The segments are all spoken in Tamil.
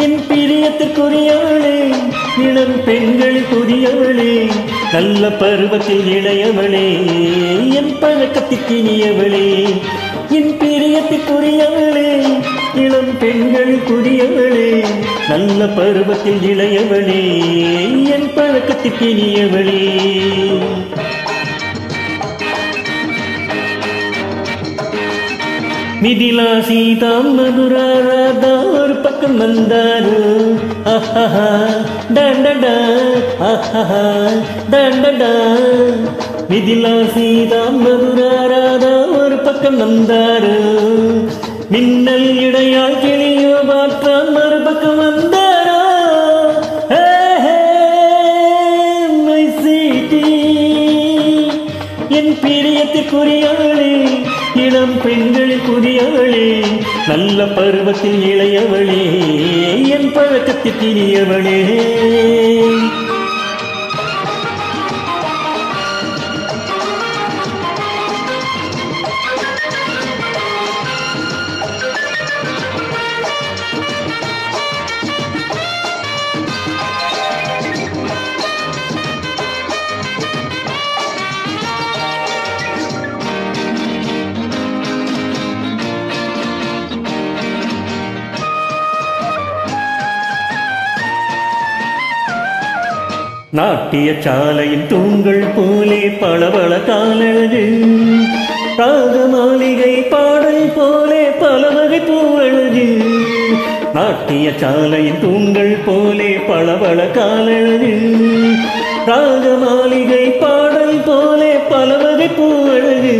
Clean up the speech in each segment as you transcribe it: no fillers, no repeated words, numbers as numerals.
என் பிரியத்திற்குரியவளே, இளம் பெண்கள் புதியவளே, நல்ல பருவத்தில் இளையவளே, என் பழக்கத்திற்கினியவளே. என் பிரியத்திற்குரியவளே, இளம் பெண்கள் புதியவளே, நல்ல பருவத்தில் இளையவளே, என் பழக்கத்திற்கினியவளே. மிதிலா சீதா மதுரா ராதா ஒரு பக்கம் வந்தாரு. டண்டடா டண்டடா. மிதிலா சீதா மதுரா ராதா ஒரு பக்கம் வந்தாரு. மின்னல் இடையால் கிளியோ மாற்றான் மறுபக்கம் வந்தாரா. என் பிரியத்திற்குரியவளே, இளம் பெண்களில் புதியவளே, நல்ல பருவத்தில் இளையவளே, என் பழக்கத்திற்கினியவளே. நாட்டிய சாலையின் தூண்கள் போலே பளபள காலழகு, ராக மாளிகை பாடல் போலே பல வகை பூவழகு. நாட்டிய சாலையின் தூண்கள் போலே பளபள காலழகு, ராக மாளிகை பாடல் போலே பல வகை பூவழகு.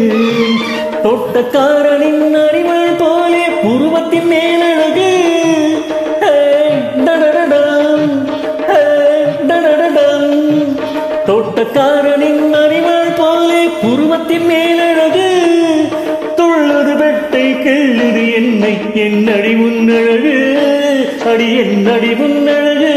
தோட்டக்காரனின் அறிவள் போலே புருவத்தின் மேலழகு. தோட்டக்காரனின் அறிவாள் போலே புருவத்தின் மேலழகு. துள்ளுது வெட்டை கெள்ளுது என்னை என்னடி உன்னழகு, அடி என்னடி உன்னழகு.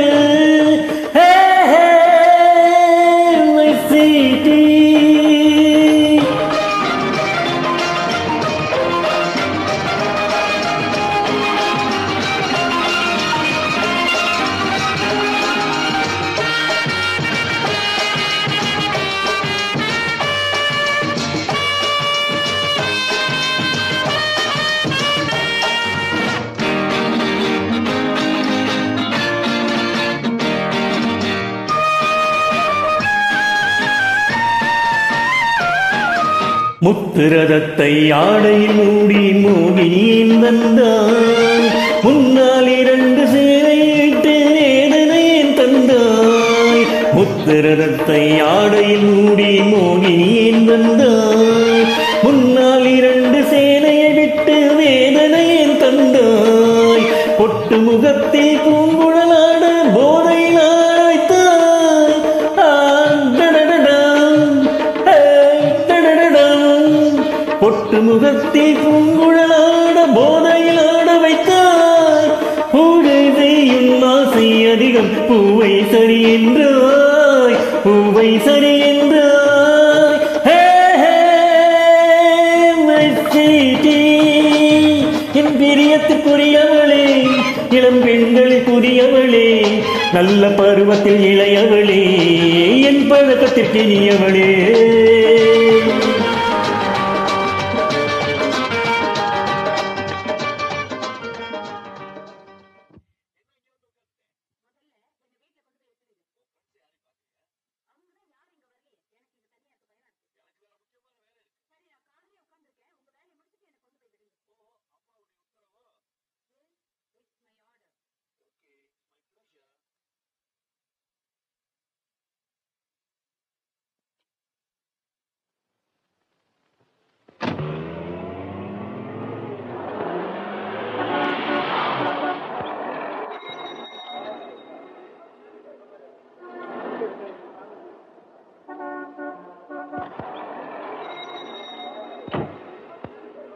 முத்துரதத்தை ஆடையில் மூடி மோகினியின் வந்தாய். முன்னால் இரண்டு சேலையிட்டு வேதனையின் தந்தாய். முத்துரதத்தை ஆடையில் மூடி மோகினியின் வந்தாய். முன்னால் இரண்டு சேலையை விட்டு வேதனையின் தந்தாய். பொட்டு முகத்தில் பூங்குழலாட போதையில் ஆராய்த்தாய். பொட்டு முகத்தில் பூங்குழலாட போதையில் ஆட வைத்தாய். பூஜை செய்யும் ஆசை அதிகம் பூவை சரி என்றாய், பூவை சரி என்றாய். என் பிரியத்திற்குரியவளே, இளம் பெண்களில் புதியவளே, நல்ல பருவத்தில் இளையவளே, என் பழக்கத்திற்கினியவளே.